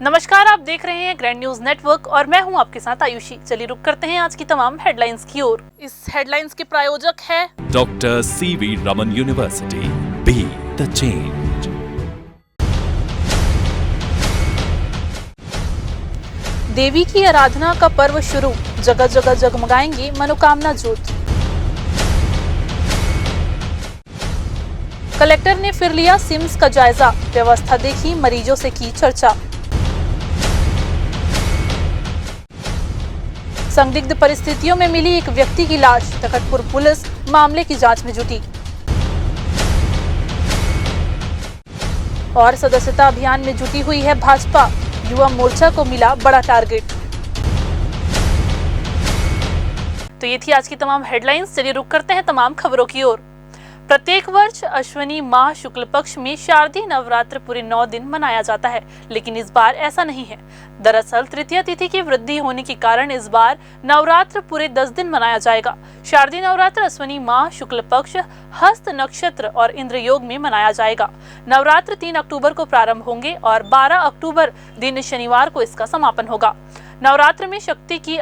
नमस्कार, आप देख रहे हैं ग्रैंड न्यूज नेटवर्क और मैं हूं आपके साथ आयुषी। चलिए रुक करते हैं आज की तमाम हेडलाइंस की ओर। इस हेडलाइंस के प्रायोजक है doctor CV Raman university, be the change. देवी की आराधना का पर्व शुरू, जगह जगह जगमगाएंगे मनोकामना ज्योत। कलेक्टर ने फिर लिया सिम्स का जायजा, व्यवस्था देखी, मरीजों से की चर्चा। संदिग्ध परिस्थितियों में मिली एक व्यक्ति की लाश, तखतपुर पुलिस मामले की जांच में जुटी। और सदस्यता अभियान में जुटी हुई है भाजपा, युवा मोर्चा को मिला बड़ा टारगेट। तो ये थी आज की तमाम हेडलाइंस। चलिए रुक करते हैं तमाम खबरों की ओर। प्रत्येक वर्ष अश्विनी माह शुक्ल पक्ष में शारदीय नवरात्र पूरे 9 दिन मनाया जाता है, लेकिन इस बार ऐसा नहीं है। दरअसल तृतीया तिथि की वृद्धि होने के कारण इस बार नवरात्र पूरे 10 दिन मनाया जाएगा। शारदीय नवरात्र अश्विनी माह शुक्ल पक्ष हस्त नक्षत्र और इंद्र योग में मनाया जाएगा। नवरात्र 3 अक्टूबर को प्रारंभ होंगे और 12 अक्टूबर दिन शनिवार को इसका समापन होगा। नवरात्र में शक्ति की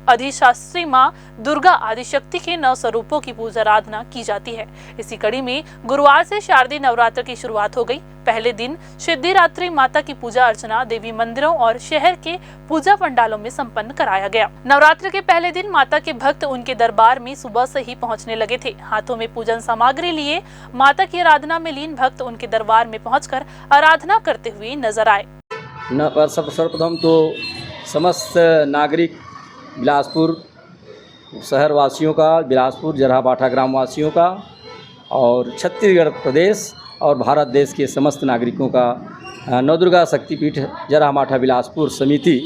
अधिशास्त्री माँ दुर्गा आदिशक्ति के 9 स्वरूपों की पूजा आराधना की जाती है। इसी कड़ी में गुरुवार से शारदीय नवरात्र की शुरुआत हो गई। पहले दिन सिद्धिरात्रि माता की पूजा अर्चना देवी मंदिरों और शहर के पूजा पंडालों में संपन्न कराया गया। नवरात्र के पहले दिन माता के भक्त उनके दरबार में सुबह से ही पहुंचने लगे थे। हाथों में पूजन सामग्री लिए माता की आराधना में लीन भक्त उनके दरबार में पहुंचकर आराधना करते हुए नजर आए। सर्वप्रथम तो समस्त नागरिक बिलासपुर शहर वासियों का, बिलासपुर जरहाबाठा ग्राम वासियों का और छत्तीसगढ़ प्रदेश और भारत देश के समस्त नागरिकों का नवदुर्गा शक्तिपीठ जरहाबाठा बिलासपुर समिति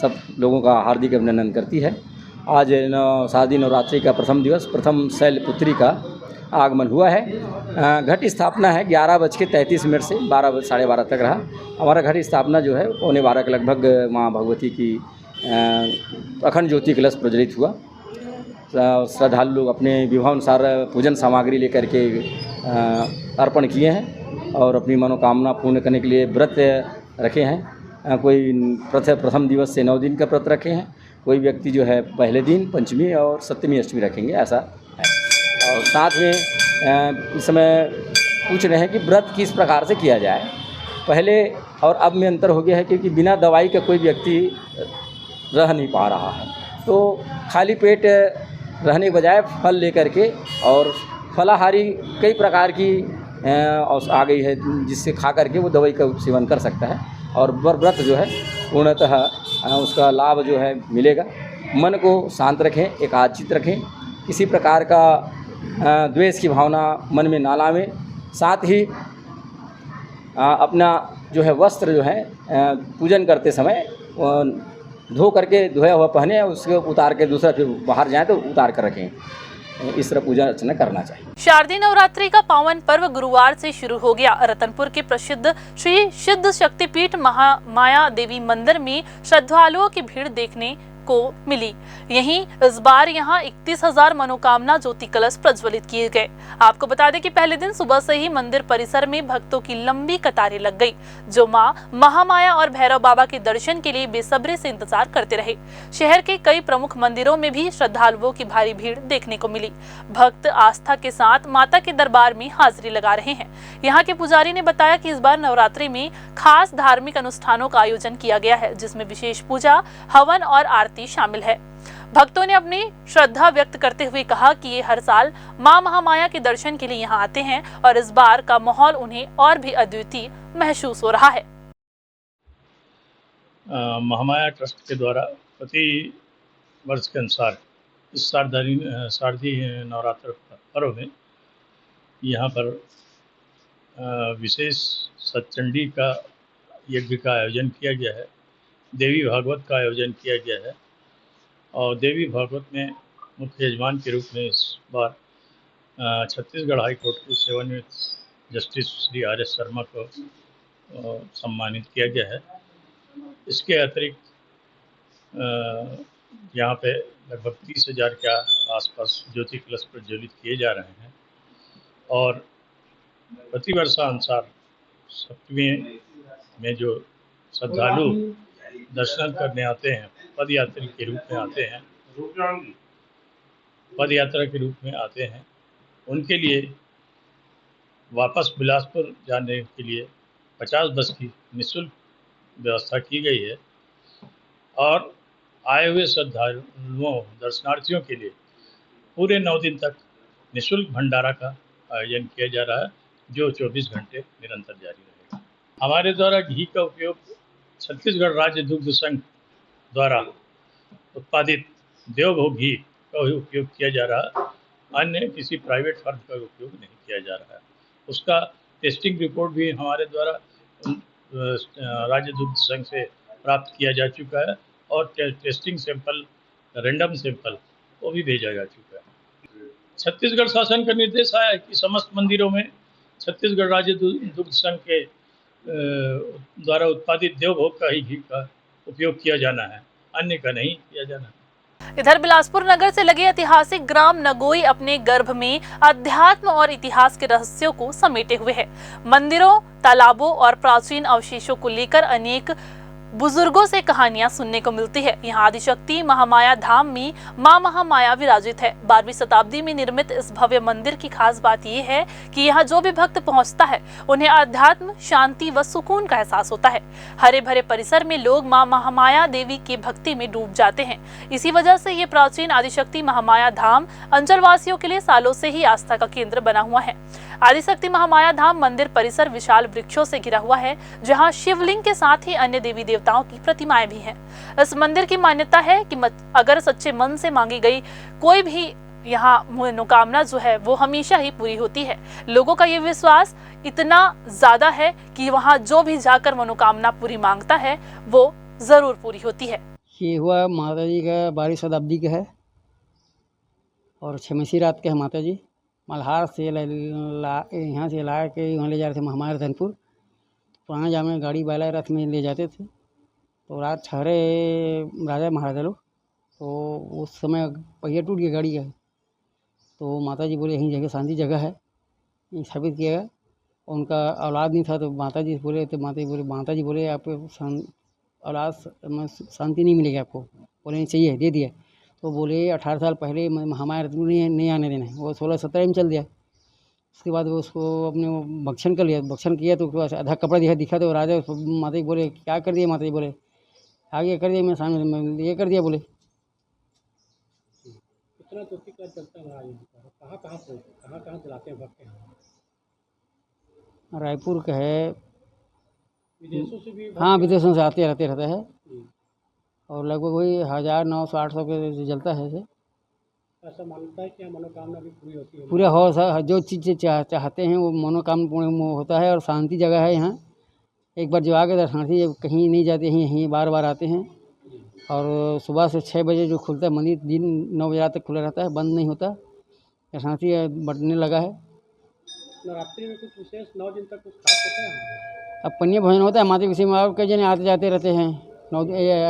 सब लोगों का हार्दिक अभिनंदन करती है। आज शारदीय नवरात्रि का प्रथम दिवस, प्रथम शैलपुत्री का आगमन हुआ है। घट स्थापना है 11:33 से 12 तक रहा। हमारा घट स्थापना जो है 11:15 के लगभग माँ भगवती की अखंड ज्योति कलश प्रज्वलित हुआ। श्रद्धालु लोग अपने विभावानुसार पूजन सामग्री लेकर के अर्पण किए हैं और अपनी मनोकामना पूर्ण करने के लिए व्रत रखे हैं। कोई प्रथम दिवस से 9 दिन का व्रत रखे हैं, कोई व्यक्ति जो है पहले दिन, पंचमी और सप्तमी अष्टमी रखेंगे, ऐसा है। और साथ में इस समय पूछ रहे हैं कि व्रत किस प्रकार से किया जाए। पहले और अब में अंतर हो गया है, क्योंकि बिना दवाई का कोई व्यक्ति रह नहीं पा रहा है। तो खाली पेट रहने के बजाय फल लेकर के, और फलाहारी कई प्रकार की आ गई है जिससे खा करके वो दवाई का सेवन कर सकता है और व्रत जो है पूर्णतः उसका लाभ जो है मिलेगा। मन को शांत रखें, एकाचित रखें, किसी प्रकार का द्वेष की भावना मन में ना लावें। साथ ही अपना जो है वस्त्र जो है पूजन करते समय धो करके धोया हुआ पहने, उसको उतार के दूसरा फिर बाहर जाएं तो उतार कर रखें। इस तरह पूजा अर्चना करना चाहिए। शारदीय नवरात्रि का पावन पर्व गुरुवार से शुरू हो गया। रतनपुर के प्रसिद्ध श्री सिद्ध शक्तिपीठ महामाया देवी मंदिर में श्रद्धालुओं की भीड़ देखने को मिली। यहीं इस बार यहां 31,000 मनोकामना ज्योति कलश प्रज्वलित किए गए। आपको बता दें कि पहले दिन सुबह से ही मंदिर परिसर में भक्तों की लंबी कतारें लग गई, जो मां महामाया और भैरव बाबा के दर्शन के लिए बेसब्री से इंतजार करते रहे। शहर के कई प्रमुख मंदिरों में भी श्रद्धालुओं की भारी भीड़ देखने को मिली। भक्त आस्था के साथ माता के दरबार में हाजिरी लगा रहे हैं। यहाँ के पुजारी ने बताया कि इस बार नवरात्रि में खास धार्मिक अनुष्ठानों का आयोजन किया गया है, जिसमें विशेष पूजा, हवन और आरती शामिल है। भक्तों ने अपनी श्रद्धा व्यक्त करते हुए कहा कि ये हर साल मां महामाया के दर्शन के लिए यहाँ आते हैं और इस बार का माहौल उन्हें और भी अद्वितीय महसूस हो रहा है। महामाया ट्रस्ट के द्वारा प्रति वर्ष के अनुसार इस शारदीय नवरात्र पर्व में यहाँ पर विशेष सतचंडी का यज्ञ का आयोजन किया गया है। देवी भागवत का आयोजन किया गया है और देवी भागवत में मुख्य यजमान के रूप में इस बार छत्तीसगढ़ हाई कोर्ट के सेवानिवृत्त जस्टिस श्री आर.एस. शर्मा को सम्मानित किया गया है। इसके अतिरिक्त यहाँ पे लगभग 30,000 के आसपास ज्योति कलश प्रज्वलित किए जा रहे हैं और प्रतिवर्षानुसार सप्तमी में जो श्रद्धालु दर्शन करने आते हैं, पद यात्री के रूप में आते हैं, पद यात्रा के रूप में आते हैं, उनके लिए वापस बिलासपुर जाने के लिए 50 बस की निःशुल्क व्यवस्था की गई है और आए हुए श्रद्धालुओं दर्शनार्थियों के लिए पूरे 9 दिन तक निःशुल्क भंडारा का आयोजन किया जा रहा है, जो 24 घंटे निरंतर जारी रहेगा। हमारे द्वारा घी का उपयोग छत्तीसगढ़ राज्य दुग्ध संघ द्वारा उत्पादित देवभोग घी का उपयोग किया जा रहा है, अन्य किसी प्राइवेट फर्म का उपयोग नहीं किया जा रहा है। उसका टेस्टिंग रिपोर्ट भी हमारे द्वारा राज्य दुग्ध संघ से प्राप्त किया जा चुका है और टेस्टिंग सैंपल, रैंडम सैंपल वो भी भेजा जा चुका है। छत्तीसगढ़ शासन का निर्देश आया है कि समस्त मंदिरों में छत्तीसगढ़ राज्य दुग्ध संघ के द्वारा उत्पादित देवभोग का ही घी का उपयोग किया जाना है, अन्य का नहीं किया जाना है। इधर बिलासपुर नगर से लगे ऐतिहासिक ग्राम नगोई अपने गर्भ में अध्यात्म और इतिहास के रहस्यों को समेटे हुए है। मंदिरों, तालाबों और प्राचीन अवशेषों को लेकर अनेक बुजुर्गों से कहानियां सुनने को मिलती है। यहाँ आदिशक्ति महामाया धाम में मां महामाया विराजित है। 12वीं शताब्दी में निर्मित इस भव्य मंदिर की खास बात यह है कि यहाँ जो भी भक्त पहुँचता है उन्हें अध्यात्म, शांति व सुकून का एहसास होता है। हरे भरे परिसर में लोग मां महामाया देवी की भक्ति में डूब जाते हैं। इसी वजह से ये प्राचीन आदिशक्ति महामाया धाम अंचल वासियों के लिए सालों से ही आस्था का केंद्र बना हुआ है। आदिशक्ति महामाया धाम मंदिर परिसर विशाल वृक्षों से घिरा हुआ है, जहां शिवलिंग के साथ ही अन्य देवी देवताओं की प्रतिमाएं भी हैं। इस मंदिर की मान्यता है कि अगर सच्चे मन से मांगी गई कोई भी यहाँ मनोकामना जो है वो हमेशा ही पूरी होती है। लोगों का ये विश्वास इतना ज्यादा है कि वहाँ जो भी जाकर मनोकामना पूरी मांगता है वो जरूर पूरी होती है। ये हुआ माता जी का 12वीं शताब्दी का है और छमसी रात के है। माता जी मल्हार से यहाँ से ला के वहाँ ले जा रहे थे महामाया रतनपुर। पुराना जामे गाड़ी बैला रथ में ले जाते थे, तो रात ठहरे राजा महाराजा लोग, तो उस समय पहिया टूट गया गाड़ी का। तो माता जी बोले यहीं जगह शांति जगह है, ये साबित किया गया। उनका औलाद नहीं था तो माता जी बोले, तो माता जी बोले आपको औलाद में शांति नहीं मिलेगी आपको। बोले नहीं चाहिए, दे दिया। तो बोले 18 साल पहले महामाया रतनपुर नहीं आने देना है। वो 16-17 में चल दिया। उसके बाद वो उसको अपने भक्षण कर लिया। भक्षण किया तो उसके बाद आधा कपड़ा दिखा तो राजा माता जी बोले क्या कर दिया। माता जी बोले आगे कर दिया, मैं सामने में ये कर दिया। बोले कितना का चलता है कहाँ से चलाते हैं भक्त? रायपुर का है, विदेशों से भी? हाँ, विदेशों से आते रहता है और लगभग वही 1900-800 के जलता है। ऐसा मानता है कि मनोकामना भी पूरी होती है? पूरा हो सर, जो चीज़ चाहते हैं वो मनोकामना पूर्ण होता है और शांति जगह है यहाँ। एक बार जो आगे दर्शनार्थी कहीं नहीं जाते हैं, यहीं बार बार आते हैं। और सुबह से 6 बजे जो खुलता है मंदिर, दिन 9 बजे तक खुला रहता है, बंद नहीं होता। दर्शनार्थी बढ़ने लगा है। नवरात्रि में कुछ विशेष 9 दिन तक कुछ खास होता है? अब पन्नी भोजन होता है माता विषय में, और कई जने आते जाते रहते हैं।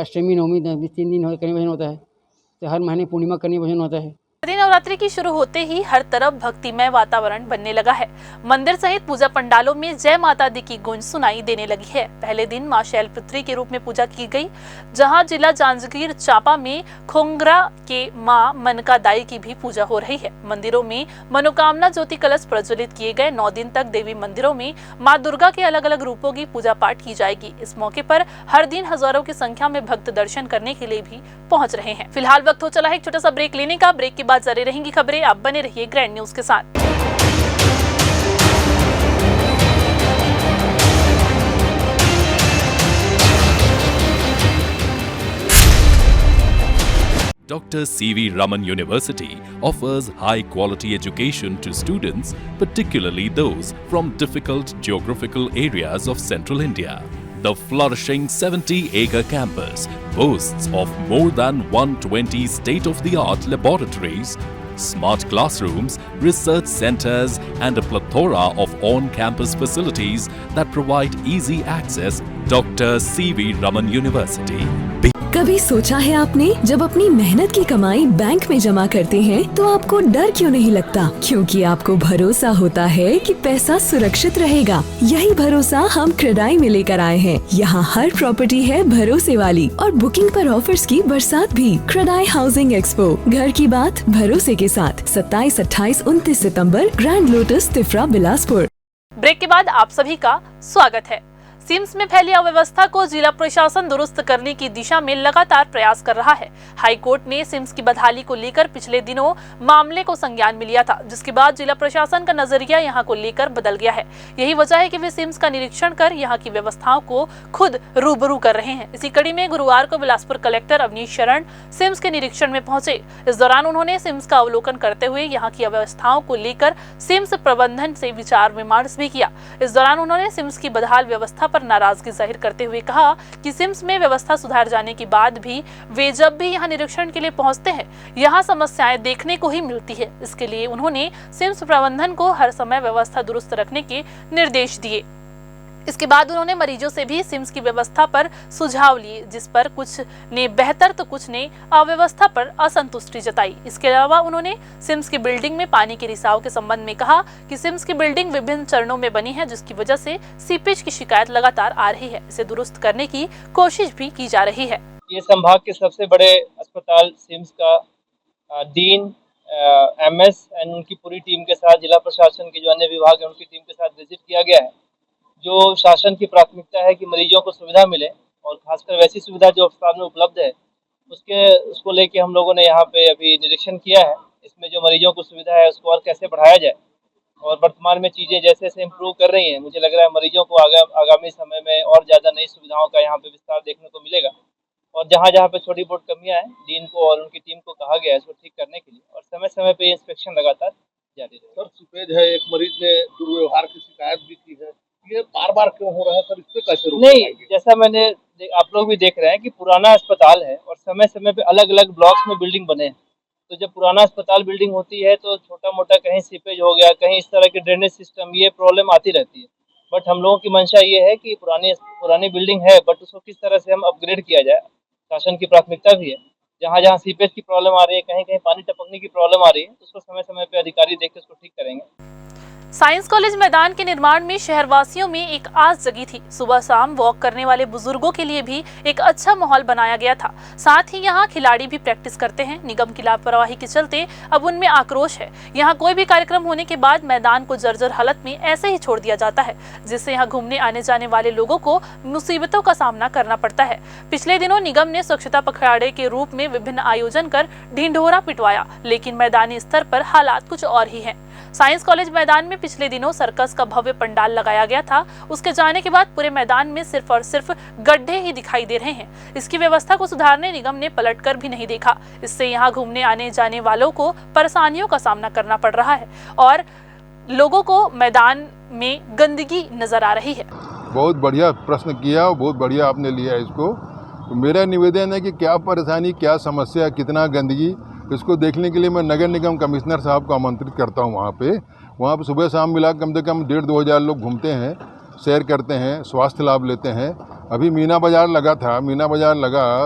अष्टमी, नवमी 3 दिन कन्या भोजन होता है, तो हर महीने पूर्णिमा कन्या भोजन होता है। नवरात्रि की शुरू होते ही हर तरफ भक्तिमय वातावरण बनने लगा है। मंदिर सहित पूजा पंडालों में जय माता दी की गूंज सुनाई देने लगी है। पहले दिन मां शैलपुत्री के रूप में पूजा की गई, जहां जिला जांजगीर चांपा में खोंगरा के मां मनका दाई की भी पूजा हो रही है। मंदिरों में मनोकामना ज्योति कलश प्रज्वलित किए गए। 9 दिन तक देवी मंदिरों में मां दुर्गा के अलग अलग रूपों की पूजा पाठ की जाएगी। इस मौके पर हर दिन हजारों की संख्या में भक्त दर्शन करने के लिए भी पहुंच रहे हैं। फिलहाल वक्त हो चला है एक छोटा सा ब्रेक लेने का। ब्रेक के बाद जारी रहेंगी खबरें। आप बने रहिए ग्रैंड न्यूज के साथ। Dr. C.V. Raman University offers high-quality education to students, particularly those from difficult geographical areas of central India. The flourishing 70-acre campus boasts of more than 120 state-of-the-art laboratories, smart classrooms, research centers, and a plethora of on-campus facilities that provide easy access. Dr. C.V. Raman University. कभी सोचा है आपने, जब अपनी मेहनत की कमाई bank में जमा करते हैं तो आपको डर क्यों नहीं लगता? क्योंकि आपको भरोसा होता है कि पैसा सुरक्षित रहेगा। यही भरोसा हम क्रेडाई में लेकर आए हैं। यहाँ हर प्रॉपर्टी है भरोसे वाली और बुकिंग पर ऑफर्स की बरसात भी। क्रेडाई हाउसिंग एक्सपो, घर की बात भरोसे के साथ। 27, 28, 29 सितंबर, grand lotus, Tifra, Bilaspur. Break के बाद आप सभी का स्वागत है। सिम्स में फैली अव्यवस्था को जिला प्रशासन दुरुस्त करने की दिशा में लगातार प्रयास कर रहा है। हाई कोर्ट ने सिम्स की बदहाली को लेकर पिछले दिनों मामले को संज्ञान में लिया था, जिसके बाद जिला प्रशासन का नजरिया यहां को लेकर बदल गया है। यही वजह है कि वे सिम्स का निरीक्षण कर यहां की व्यवस्थाओं को खुद रूबरू कर रहे हैं। इसी कड़ी में गुरुवार को बिलासपुर कलेक्टर अवनीश शरण सिम्स के निरीक्षण में पहुंचे। इस दौरान उन्होंने सिम्स का अवलोकन करते हुए यहाँ की अव्यवस्थाओं को लेकर सिम्स प्रबंधन से विचार विमर्श भी किया। इस दौरान उन्होंने सिम्स की बदहाल व्यवस्था नाराजगी जाहिर करते हुए कहा कि सिम्स में व्यवस्था सुधार जाने के बाद भी वे जब भी यहां निरीक्षण के लिए पहुंचते हैं, यहां समस्याएं देखने को ही मिलती है। इसके लिए उन्होंने सिम्स प्रबंधन को हर समय व्यवस्था दुरुस्त रखने के निर्देश दिए। इसके बाद उन्होंने मरीजों से भी सिम्स की व्यवस्था पर सुझाव लिए, जिस पर कुछ ने बेहतर तो कुछ ने अव्यवस्था पर असंतुष्टि जताई। इसके अलावा उन्होंने सिम्स की बिल्डिंग में पानी के रिसाव के संबंध में कहा कि सिम्स की बिल्डिंग विभिन्न चरणों में बनी है, जिसकी वजह से सीपेज की शिकायत लगातार आ रही है। इसे दुरुस्त करने की कोशिश भी की जा रही है। ये संभाग के सबसे बड़े अस्पताल सिम्स का डीन MS एंड उनकी पूरी टीम के साथ, जिला प्रशासन के जो अन्य विभाग है उनकी टीम के साथ विजिट किया गया है। जो शासन की प्राथमिकता है कि मरीजों को सुविधा मिले और खासकर वैसी सुविधा जो अस्पताल में उपलब्ध है उसको लेके हम लोगों ने यहाँ पे अभी निरीक्षण किया है। इसमें जो मरीजों को सुविधा है उसको और कैसे बढ़ाया जाए, और वर्तमान में चीज़ें जैसे जैसे इम्प्रूव कर रही हैं, मुझे लग रहा है मरीजों को आगामी समय में और ज़्यादा नई सुविधाओं का यहाँ पे विस्तार देखने को मिलेगा। और जहाँ जहाँ पे छोटी बहुत कमियाँ हैं, डीन को और उनकी टीम को कहा गया है इसको ठीक करने के लिए, और समय समय पे इंस्पेक्शन लगातार जारी रहेगा। सर, सीपेज है, एक मरीज ने दुर्व्यवहार की शिकायत भी की है, ये बार बार क्यों हो रहा है सर? इस पे कैसे रोक नहीं, पाएंगे? जैसा आप लोग भी देख रहे हैं कि पुराना अस्पताल है और समय समय पे अलग अलग ब्लॉक्स में बिल्डिंग बने हैं। तो जब पुराना अस्पताल बिल्डिंग होती है तो छोटा मोटा कहीं सीपेज हो गया, कहीं इस तरह के ड्रेनेज सिस्टम, ये प्रॉब्लम आती रहती है। बट हम लोगों की मंशा ये है कि पुरानी बिल्डिंग है, बट उसको किस तरह से हम अपग्रेड किया जाए, शासन की प्राथमिकता भी है। जहाँ जहाँ सीपेज की प्रॉब्लम आ रही है, कहीं कहीं पानी टपकने की प्रॉब्लम आ रही है, तो उसको समय समय पे अधिकारी देख के उसको ठीक करेंगे। साइंस कॉलेज मैदान के निर्माण में शहरवासियों में एक आस जगी थी। सुबह शाम वॉक करने वाले बुजुर्गों के लिए भी एक अच्छा माहौल बनाया गया था। साथ ही यहाँ खिलाड़ी भी प्रैक्टिस करते हैं। निगम की लापरवाही के चलते अब उनमें आक्रोश है। यहाँ कोई भी कार्यक्रम होने के बाद मैदान को जर्जर हालत में ऐसे ही छोड़ दिया जाता है, जिससे यहाँ घूमने आने जाने वाले लोगों को मुसीबतों का सामना करना पड़ता है। पिछले दिनों निगम ने स्वच्छता पखवाड़े के रूप में विभिन्न आयोजन कर ढिंढोरा पिटवाया, लेकिन मैदानी स्तर पर हालात कुछ और ही है। साइंस कॉलेज मैदान में पिछले दिनों सर्कस का भव्य पंडाल लगाया गया था। उसके जाने के बाद पूरे मैदान में सिर्फ और सिर्फ गड्ढे ही दिखाई दे रहे हैं। इसकी व्यवस्था को सुधारने निगम ने पलटकर भी नहीं देखा। इससे यहाँ घूमने आने जाने वालों को परेशानियों का सामना करना पड़ रहा है और लोगों को मैदान में गंदगी नजर आ रही है। बहुत बढ़िया प्रश्न किया और बहुत बढ़िया आपने लिया इसको। तो मेरा निवेदन है कि क्या परेशानी, क्या समस्या, कितना गंदगी, इसको देखने के लिए मैं नगर निगम कमिश्नर साहब को आमंत्रित करता हूँ। वहाँ पे सुबह शाम मिला कम से कम 1,500-2 हज़ार लोग घूमते हैं, सैर करते हैं, स्वास्थ्य लाभ लेते हैं। अभी मीना बाज़ार लगा था,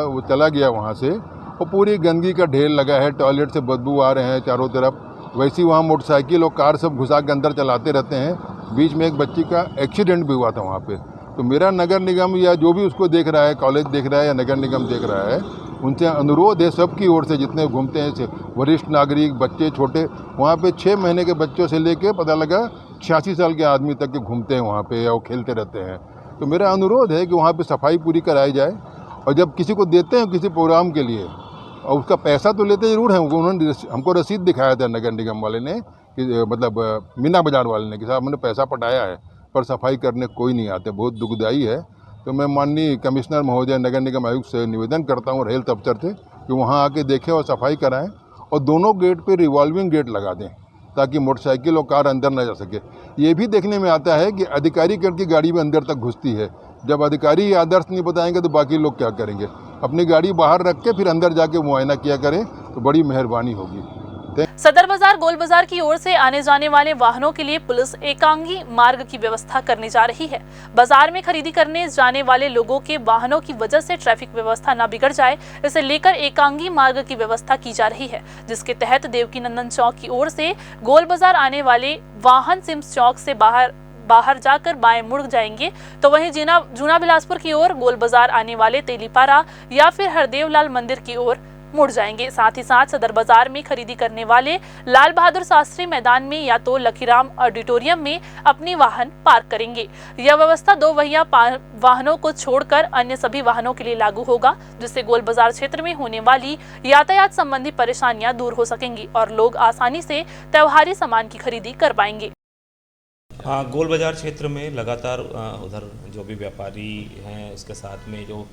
वो चला गया वहाँ से, और पूरी गंदगी का ढेर लगा है। टॉयलेट से बदबू आ रहे हैं चारों तरफ। वैसे ही वहाँ मोटरसाइकिल और कार सब घुसा के अंदर चलाते रहते हैं। बीच में एक बच्ची का एक्सीडेंट भी हुआ था वहाँ पे। तो मेरा नगर निगम या जो भी उसको देख रहा है, कॉलेज देख रहा है या नगर निगम देख रहा है, उनसे अनुरोध है सबकी ओर से, जितने घूमते हैं वरिष्ठ नागरिक, बच्चे छोटे, वहाँ पे 6 महीने के बच्चों से लेके पता लगा 86 साल के आदमी तक के घूमते हैं वहाँ पे, या वो खेलते रहते हैं। तो मेरा अनुरोध है कि वहाँ पे सफाई पूरी कराई जाए। और जब किसी को देते हैं किसी प्रोग्राम के लिए, और उसका पैसा तो लेते ज़रूर हैं, उन्होंने हमको रसीद दिखाया था नगर निगम वाले ने, कि मतलब मीना बाज़ार वाले ने, कि साहब हमने पैसा पटाया है पर सफाई करने कोई नहीं आते। बहुत दुखदायी है। तो मैं माननीय कमिश्नर महोदय, नगर निगम आयुक्त से निवेदन करता हूँ और हेल्थ अफसर से कि वहाँ आके देखें और सफाई कराएं, और दोनों गेट पे रिवॉल्विंग गेट लगा दें ताकि मोटरसाइकिल और कार अंदर न जा सके। ये भी देखने में आता है कि अधिकारी गण की गाड़ी भी अंदर तक घुसती है। जब अधिकारी आदर्श नहीं बताएंगे तो बाकी लोग क्या करेंगे? अपनी गाड़ी बाहर रख के फिर अंदर जाके मुआयना किया करें तो बड़ी मेहरबानी होगी। सदर बाजार गोल बाजार की ओर से आने जाने वाले वाहनों के लिए पुलिस एकांगी मार्ग की व्यवस्था करने जा रही है। बाजार में खरीदी करने जाने वाले लोगों के वाहनों की वजह से ट्रैफिक व्यवस्था न बिगड़ जाए, इसे लेकर एकांगी मार्ग की व्यवस्था की जा रही है, जिसके तहत देवकीनंदन चौक की ओर से गोल बाजार आने वाले वाहन सिम्स चौक से बाहर जाकर बाएं मुड़ जाएंगे, तो वहीं जूना बिलासपुर की ओर गोल बाजार आने वाले तेलीपारा या फिर हरदेव लाल मंदिर की ओर मुड़ जाएंगे। साथ ही साथ सदर बाजार में खरीदी करने वाले लाल बहादुर शास्त्री मैदान में या तो लखीराम ऑडिटोरियम में अपनी वाहन पार्क करेंगे। यह व्यवस्था 2 पहिया वाहनों को छोड़कर अन्य सभी वाहनों के लिए लागू होगा, जिससे गोल बाजार क्षेत्र में होने वाली यातायात संबंधी परेशानियां दूर हो सकेंगी और लोग आसानी से त्योहारी सामान की खरीदी कर पाएंगे। हाँ, गोल बाज़ार क्षेत्र में लगातार उधर जो भी व्यापारी हैं, उसके साथ में जो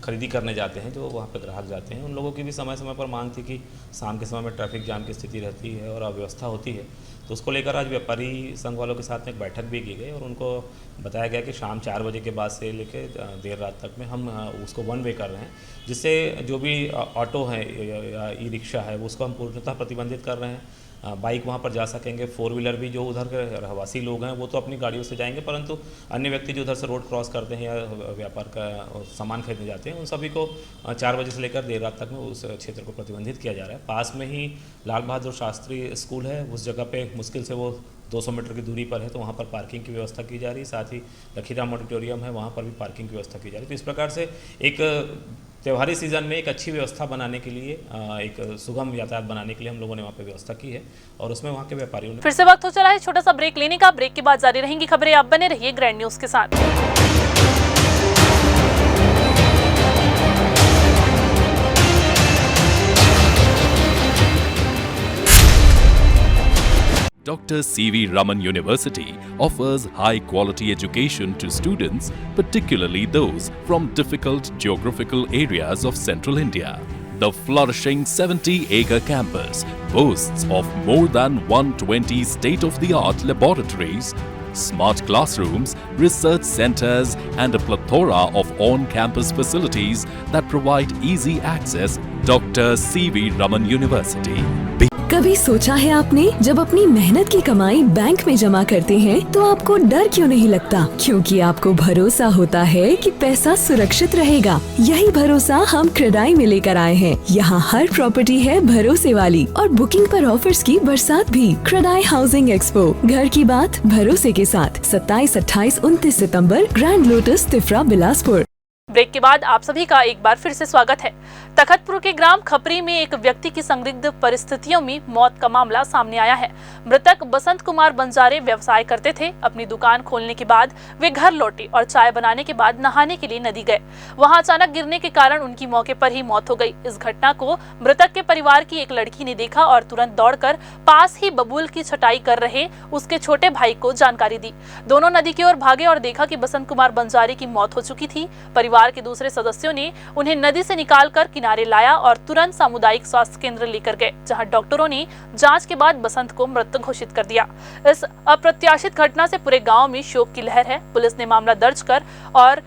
खरीदी करने जाते हैं, जो वहाँ पर ग्राहक जाते हैं, उन लोगों की भी समय समय पर मांग थी कि शाम के समय में ट्रैफिक जाम की स्थिति रहती है और अव्यवस्था होती है। तो उसको लेकर आज व्यापारी संघ वालों के साथ में एक बैठक भी की गई और उनको बताया गया कि शाम 4 बजे के बाद से लेकर देर रात तक में हम उसको 1 वे कर रहे हैं, जिससे जो भी ऑटो हैं या ई रिक्शा है उसको हम पूर्णतः प्रतिबंधित कर रहे हैं। बाइक वहाँ पर जा सकेंगे, 4 व्हीलर भी जो उधर के रहवासी लोग हैं वो तो अपनी गाड़ियों से जाएंगे, परंतु अन्य व्यक्ति जो उधर से रोड क्रॉस करते हैं या व्यापार का सामान खरीदने जाते हैं, उन सभी को 4 बजे से लेकर देर रात तक में उस क्षेत्र को प्रतिबंधित किया जा रहा है। पास में ही लाल बहादुर शास्त्री स्कूल है, उस जगह पे मुश्किल से वो 200 मीटर की दूरी पर है, तो वहाँ पर पार्किंग की व्यवस्था की जा रही है। साथ ही लखीराम ऑडिटोरियम है, वहाँ पर भी पार्किंग की व्यवस्था की जा रही है। तो इस प्रकार से एक त्योहारी सीज़न में एक अच्छी व्यवस्था बनाने के लिए, एक सुगम यातायात बनाने के लिए हम लोगों ने वहाँ पे व्यवस्था की है और उसमें वहाँ के व्यापारियों ने। फिर से वक्त हो चला है छोटा सा ब्रेक लेने का। ब्रेक के बाद जारी रहेंगी खबरें, आप बने रहिए ग्रैंड न्यूज़ के साथ। Dr. C.V. Raman University offers high-quality education to students, particularly those from difficult geographical areas of Central India. The flourishing 70-acre campus boasts of more than 120 state-of-the-art laboratories, smart classrooms, research centers, and a plethora of on-campus facilities that provide easy access. Dr. C.V. Raman University. कभी सोचा है आपने, जब अपनी मेहनत की कमाई bank में जमा करते हैं तो आपको डर क्यों नहीं लगता? क्योंकि आपको भरोसा होता है कि पैसा सुरक्षित रहेगा। यही भरोसा हम क्रेडाई में लेकर आए हैं। यहाँ हर प्रॉपर्टी है भरोसे वाली और बुकिंग पर ऑफर्स की बरसात भी। क्रेडाई हाउसिंग एक्सपो, घर की बात भरोसे के साथ 27, 28, 29 सितंबर, grand lotus Tifra Bilaspur. Break के बाद आप सभी का एक बार फिर से स्वागत है। तखतपुर के ग्राम खपरी में एक व्यक्ति की संदिग्ध परिस्थितियों में मौत का मामला सामने आया है। मृतक बसंत कुमार बंजारे व्यवसाय करते थे। अपनी दुकान खोलने के बाद वे घर लौटे और चाय बनाने के बाद नहाने के लिए नदी गए। वहां अचानक गिरने के कारण उनकी मौके पर ही मौत हो गई। इस घटना को मृतक के परिवार की एक लड़की ने देखा और तुरंत दौड़कर पास ही बबूल की छटाई कर रहे उसके छोटे भाई को जानकारी दी। दोनों नदी की ओर भागे और देखा कि बसंत कुमार बंजारे की मौत हो चुकी थी। परिवार के दूसरे सदस्यों ने उन्हें नदी से निकालकर किनारे लाया और तुरंत सामुदायिक स्वास्थ्य केंद्र लेकर गए, जहां डॉक्टरों ने जांच के बाद बसंत को मृत घोषित कर दिया। इस अप्रत्याशित घटना से पूरे गांव में शोक की लहर है। पुलिस ने मामला दर्ज कर और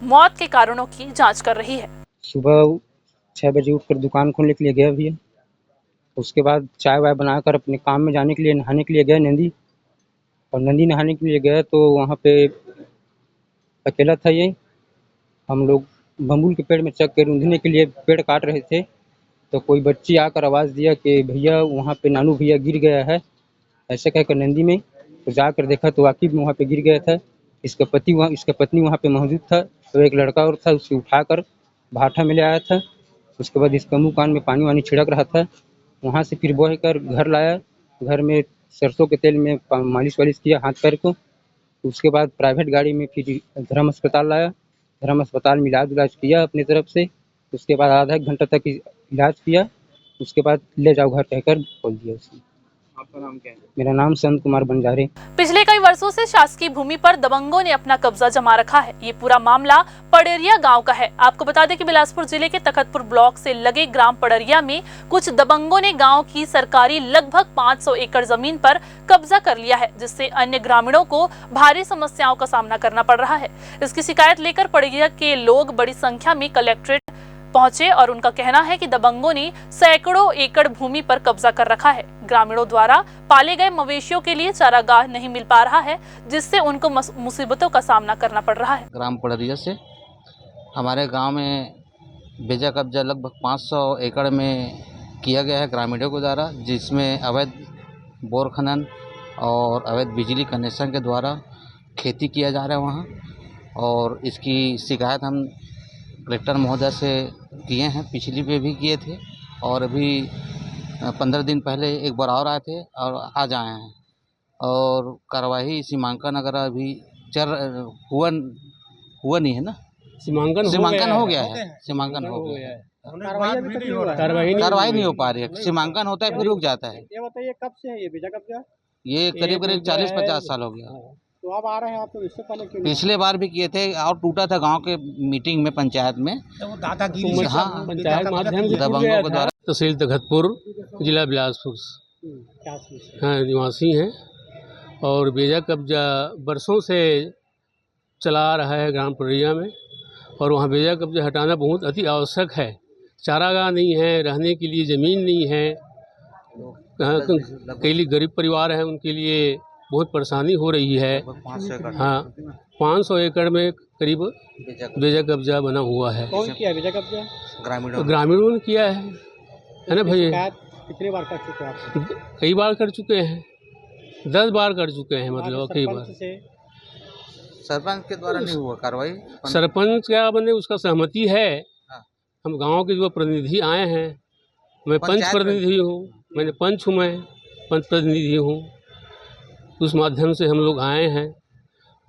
मौत के कारणों की जांच कर रही है। सुबह 6 बजे उठकर दुकान खोलने के लिए गया भैया। उसके बाद चाय वाय बनाकर अपने काम में जाने के लिए नहाने के लिए गए नदी, और नदी नहाने के लिए गए तो वहाँ पे अकेला था। ये हम लोग बबूल के पेड़ में चढ़ कर ऊँधने के लिए पेड़ काट रहे थे, तो कोई बच्ची आकर आवाज़ दिया कि भैया वहाँ पे नानू भैया गिर गया है, ऐसे कहकर नदी में। तो जाकर देखा तो वाकई में वहाँ पे गिर गया था। इसका पत्नी वहाँ पे मौजूद था, तो एक लड़का और था, उसे उठाकर भाठा में ले आया था। उसके बाद इसका मुँह कान में पानी वानी छिड़क रहा था। वहाँ से फिर बह कर घर लाया। घर में सरसों के तेल में मालिश वालिश किया हाथ पैर को। उसके बाद प्राइवेट गाड़ी में फिर धर्म अस्पताल लाया। धर्म अस्पताल में इलाज किया अपनी तरफ से। उसके बाद आधा 1 घंटा तक इलाज किया। उसके बाद ले जाओ घर कहकर खोल दिया उसने। आपका नाम क्या है? मेरा नाम संत कुमार बंजारे। पिछले कई वर्षों से शासकीय भूमि पर दबंगों ने अपना कब्जा जमा रखा है। ये पूरा मामला पड़ेरिया गांव का है। आपको बता दें कि बिलासपुर जिले के तखतपुर ब्लॉक से लगे ग्राम पड़ेरिया में कुछ दबंगों ने गांव की सरकारी लगभग 500 एकड़ जमीन पर कब्जा कर लिया है, जिससे अन्य ग्रामीणों को भारी समस्याओं का सामना करना पड़ रहा है। इसकी शिकायत लेकर पड़ेरिया के लोग बड़ी संख्या में कलेक्ट्रेट पहुंचे और उनका कहना है कि दबंगों ने सैकड़ों एकड़ भूमि पर कब्जा कर रखा है। ग्रामीणों द्वारा पाले गए मवेशियों के लिए चारागाह नहीं मिल पा रहा है, जिससे उनको मुसीबतों का सामना करना पड़ रहा है। ग्राम पड़रिया से हमारे गांव में बेजा कब्जा लगभग 500 एकड़ में किया गया है ग्रामीणों के द्वारा, जिसमें अवैध बोर खनन और अवैध बिजली कनेक्शन के द्वारा खेती किया जा रहा है वहाँ। और इसकी शिकायत हम कलेक्टर महोदय से किए हैं, पिछली पे भी किए थे और अभी 15 दिन पहले एक बार और आए थे और आज आए हैं। और कार्रवाई सीमांकन अगर अभी हुआ नहीं है ना, सीमांकन हो गया है। सीमांकन हो गया है, कार्रवाई नहीं हो पा रही है। सीमांकन होता है फिर रुक जाता है। ये बताइए कब से है ये बेजा कब्जा? ये करीब 40-50 साल हो गया। तो आप आ रहे हैं, आप तो इससे पहले क्यों? पिछले बार भी किए थे और टूटा था गांव के मीटिंग में, पंचायत में। दादागिरी पंचायत माध्यम से दबंगों के द्वारा। तहसील तखतपुर, जिला बिलासपुर हाँ निवासी हैं और बेजा कब्जा बरसों से चला आ रहा है ग्राम पड़रिया में। और वहाँ बेजा कब्जा हटाना बहुत अति आवश्यक है। चारागाह नहीं है, रहने के लिए ज़मीन नहीं है। कई गरीब परिवार हैं, उनके लिए बहुत परेशानी हो रही है। हाँ, 500 एकड़ में करीब बेजा कब्जा बना हुआ है। कौन किया बेजा कब्जा? ग्रामीणों ने किया है ना भाई। कितनी बार कर चुके हैं आप? कई बार कर चुके हैं, 10 बार कर चुके हैं, मतलब कई बार। सरपंच के द्वारा नहीं हुआ कार्रवाई। सरपंच क्या बने, उसका सहमति है। हम गांव के जो प्रतिनिधि आए हैं, मैं पंच प्रतिनिधि हूँ, मैंने पंच हूँ, मैं पंच प्रतिनिधि हूँ। उस माध्यम से हम लोग आए हैं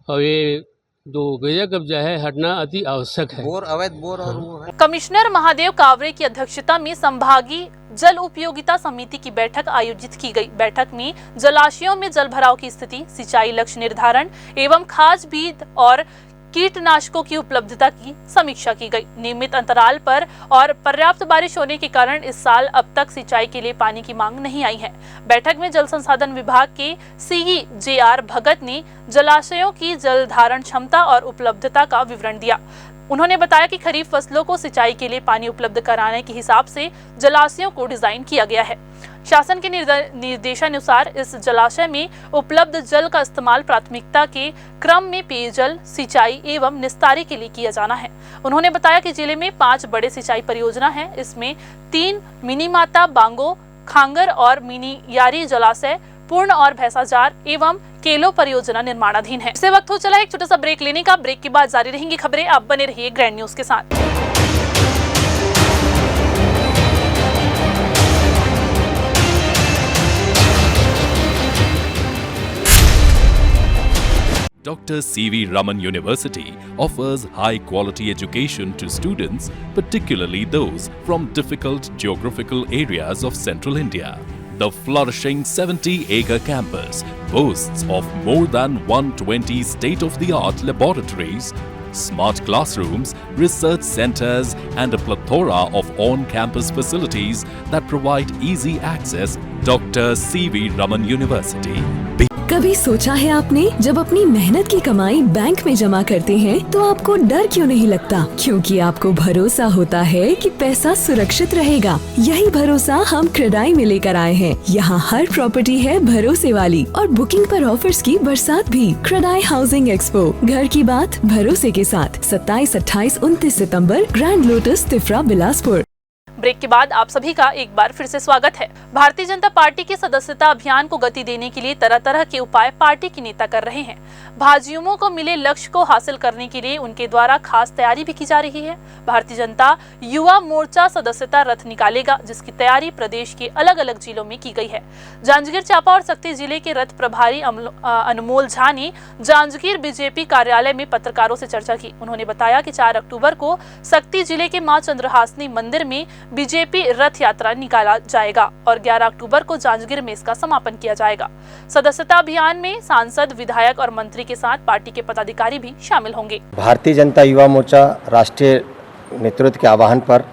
और ये जो बेजा कब्जा है हटना अति आवश्यक है। अवैध बोर और वो है। कमिश्नर महादेव कावरे की अध्यक्षता में संभागीय जल उपयोगिता समिति की बैठक आयोजित की गई। बैठक में जलाशयों में जल भराव की स्थिति, सिंचाई लक्ष्य निर्धारण एवं खाद बीज और कीटनाशकों की उपलब्धता की समीक्षा की गई। नियमित अंतराल पर और पर्याप्त बारिश होने के कारण इस साल अब तक सिंचाई के लिए पानी की मांग नहीं आई है। बैठक में जल संसाधन विभाग के सीई जे.आर. भगत ने जलाशयों की जल धारण क्षमता और उपलब्धता का विवरण दिया। उन्होंने बताया कि खरीफ फसलों को सिंचाई के लिए पानी उपलब्ध कराने के हिसाब से जलाशयों को डिजाइन किया गया है। शासन के निर्देशानुसार इस जलाशय में उपलब्ध जल का इस्तेमाल प्राथमिकता के क्रम में पेयजल, सिंचाई एवं निस्तारी के लिए किया जाना है। उन्होंने बताया कि जिले में 5 बड़े सिंचाई परियोजना हैं। इसमें 3 मिनी माता, बांगो, खांगर और मिनी यारी जलाशय, पूर्ण और भैंसाजार एवं केलो परियोजना निर्माणाधीन है। इसे वक्त हो चला एक छोटा सा ब्रेक लेने का। ब्रेक के बाद जारी रहेंगी खबरें। आप बने रहिए ग्रैंड न्यूज के साथ। Dr. C.V. Raman University offers high-quality education to students, particularly those from difficult geographical areas of Central India. The flourishing 70-acre campus boasts of more than 120 state-of-the-art laboratories, smart classrooms, research centers, and a plethora of on-campus facilities that provide easy access. Dr. C.V. Raman University. कभी सोचा है आपने, जब अपनी मेहनत की कमाई bank में जमा करते हैं तो आपको डर क्यों नहीं लगता? क्योंकि आपको भरोसा होता है कि पैसा सुरक्षित रहेगा। यही भरोसा हम क्रेडाई में लेकर आए हैं। यहाँ हर प्रॉपर्टी है भरोसे वाली और बुकिंग पर ऑफर्स की बरसात भी। क्रेडाई हाउसिंग एक्सपो, घर की बात भरोसे के साथ 27, 28, 29 सितंबर, grand lotus, Tifra, Bilaspur. Break के बाद आप सभी का एक बार फिर से स्वागत है। भारतीय जनता पार्टी के सदस्यता अभियान को गति देने के लिए तरह तरह के उपाय पार्टी के नेता कर रहे हैं। भाजयुमों को मिले लक्ष्य को हासिल करने के लिए उनके द्वारा खास तैयारी भी की जा रही है। भारतीय जनता युवा मोर्चा सदस्यता रथ निकालेगा, जिसकी तैयारी प्रदेश के अलग अलग जिलों में की गई है। जांजगीर चांपा और सक्ती जिले के रथ प्रभारी अनमोल झा ने जांजगीर बीजेपी कार्यालय में पत्रकारों से चर्चा की। उन्होंने बताया कि 4 अक्टूबर को सक्ती जिले के मां चंद्रहासनी मंदिर में बीजेपी रथ यात्रा निकाला जाएगा और 11 अक्टूबर को जांजगीर में इसका समापन किया जाएगा। सदस्यता अभियान में सांसद, विधायक और मंत्री के साथ पार्टी के पदाधिकारी भी शामिल होंगे। भारतीय जनता युवा मोर्चा राष्ट्रीय नेतृत्व के आह्वान पर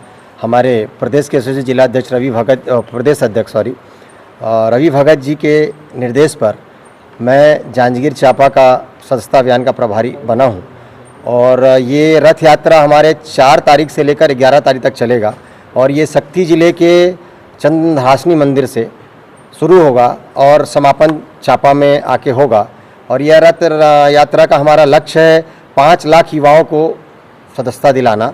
हमारे प्रदेश के एसोसिएट जिला अध्यक्ष प्रदेश अध्यक्ष रवि भगत जी के निर्देश पर मैं जांजगीर चांपा का सदस्यता अभियान का प्रभारी बना हूं और ये रथ यात्रा हमारे 4 तारीख से लेकर 11 तारीख तक चलेगा और ये शक्ति जिले के चंद्रहासिनी मंदिर से शुरू होगा और समापन चापा में आके होगा। और यह रथ यात्रा का हमारा लक्ष्य है 5 लाख युवाओं को सदस्यता दिलाना।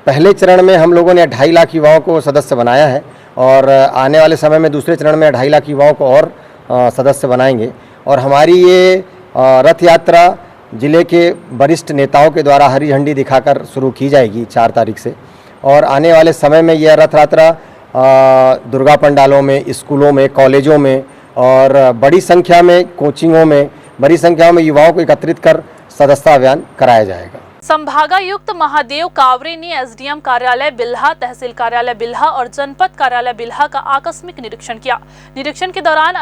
पहले चरण में हम लोगों ने 2.5 लाख युवाओं को सदस्य बनाया है और आने वाले समय में दूसरे चरण में 2.5 लाख युवाओं को और सदस्य बनाएंगे। और हमारी ये रथ यात्रा जिले के वरिष्ठ नेताओं के द्वारा हरी झंडी दिखाकर शुरू की जाएगी 4 तारीख से और आने वाले समय में यह रथ यात्रा दुर्गा पंडालों में, स्कूलों में, कॉलेजों में और बड़ी संख्या में कोचिंगों में बड़ी संख्या में युवाओं को एकत्रित कर सदस्यता अभियान कराया जाएगा। संभागायुक्त महादेव कावरे ने एसडीएम कार्यालय बिल्हा, तहसील कार्यालय बिल्हा और जनपद कार्यालय बिल्हा का आकस्मिक निरीक्षण किया। निरीक्षण के दौरान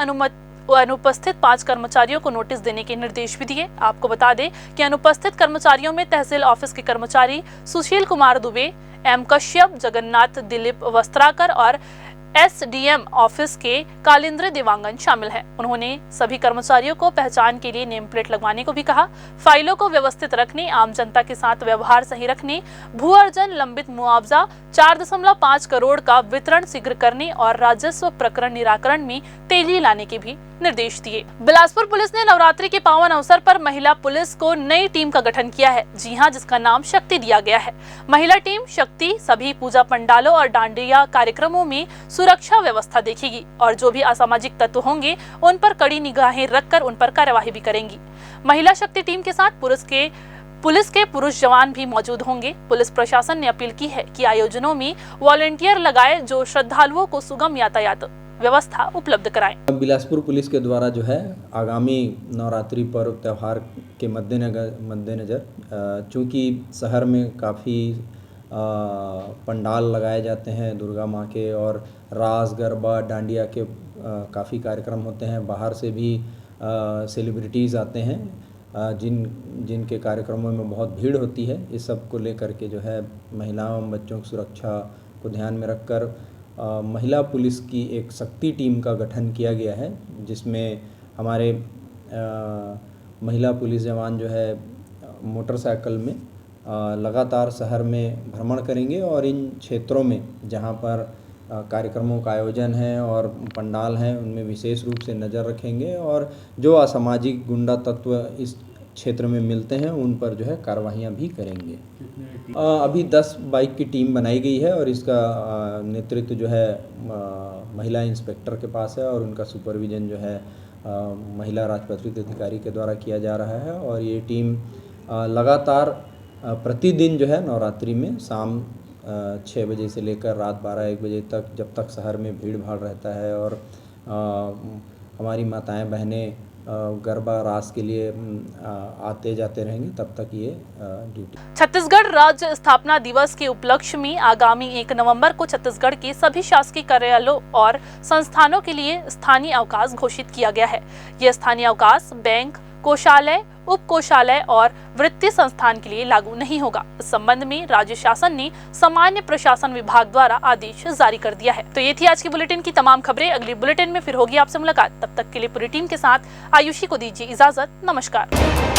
अनुपस्थित 5 कर्मचारियों को नोटिस देने के निर्देश भी दिए। आपको बता दें कि अनुपस्थित कर्मचारियों में तहसील ऑफिस के कर्मचारी सुशील कुमार दुबे, एम कश्यप, जगन्नाथ दिलीप वस्त्राकर और एसडीएम ऑफिस के कालिंद्र देवांगन शामिल हैं। उन्होंने सभी कर्मचारियों को पहचान के लिए नेम प्लेट लगवाने को भी कहा। फाइलों को व्यवस्थित रखने, आम जनता के साथ व्यवहार सही रखने, भू अर्जन, लंबित मुआवजा 4.5 करोड़ का वितरण शीघ्र करने और राजस्व प्रकरण निराकरण में तेजी लाने के भी निर्देश दिए। बिलासपुर पुलिस ने नवरात्रि के पावन अवसर पर महिला पुलिस को नई टीम का गठन किया है। जी हां, जिसका नाम शक्ति दिया गया है। महिला टीम शक्ति सभी पूजा पंडालों और डांडिया कार्यक्रमों में सुरक्षा व्यवस्था देखेगी और जो भी असामाजिक तत्व होंगे उन पर कड़ी निगाहें रखकर उन पर कार्यवाही भी करेंगी। महिला शक्ति टीम के साथ पुलिस के पुरुष जवान भी मौजूद होंगे। पुलिस प्रशासन ने अपील की है कि आयोजनों में वॉलंटियर लगाए जो श्रद्धालुओं को सुगम यातायात व्यवस्था उपलब्ध कराएं। बिलासपुर पुलिस के द्वारा जो है आगामी नवरात्रि पर्व त्यौहार के मद्देनज़र चूँकि शहर में काफ़ी पंडाल लगाए जाते हैं दुर्गा माँ के और रास गरबा डांडिया के काफ़ी कार्यक्रम होते हैं। बाहर से भी सेलिब्रिटीज़ आते हैं जिनके कार्यक्रमों में बहुत भीड़ होती है। इस सब को लेकर के जो है महिलाओं एवं बच्चों की सुरक्षा को ध्यान में रखकर महिला पुलिस की एक शक्ति टीम का गठन किया गया है, जिसमें हमारे महिला पुलिस जवान जो है मोटरसाइकिल में लगातार शहर में भ्रमण करेंगे और इन क्षेत्रों में जहां पर कार्यक्रमों का आयोजन है और पंडाल हैं उनमें विशेष रूप से नज़र रखेंगे और जो असामाजिक गुंडा तत्व इस क्षेत्र में मिलते हैं उन पर जो है कार्रवाइयाँ भी करेंगे। अभी 10 बाइक की टीम बनाई गई है और इसका नेतृत्व जो है महिला इंस्पेक्टर के पास है और उनका सुपरविजन जो है महिला राजपत्रित अधिकारी के द्वारा किया जा रहा है। और ये टीम लगातार प्रतिदिन जो है नवरात्रि में शाम 6 बजे से लेकर रात 12-1 बजे तक, जब तक शहर में भीड़ भाड़ रहता है और हमारी माताएं बहनें गरबा रास के लिए आते जाते रहेंगे, तब तक ये ड्यूटी। छत्तीसगढ़ राज्य स्थापना दिवस के उपलक्ष्य में आगामी 1 नवंबर को छत्तीसगढ़ के सभी शासकीय कार्यालयों और संस्थानों के लिए स्थानीय अवकाश घोषित किया गया है। यह स्थानीय अवकाश बैंक, कोषालय, उप कोषालय और वृत्तीय संस्थान के लिए लागू नहीं होगा। इस संबंध में राज्य शासन ने सामान्य प्रशासन विभाग द्वारा आदेश जारी कर दिया है। तो ये थी आज की बुलेटिन की तमाम खबरें। अगली बुलेटिन में फिर होगी आपसे मुलाकात। तब तक के लिए पूरी टीम के साथ आयुषी को दीजिए इजाजत। नमस्कार।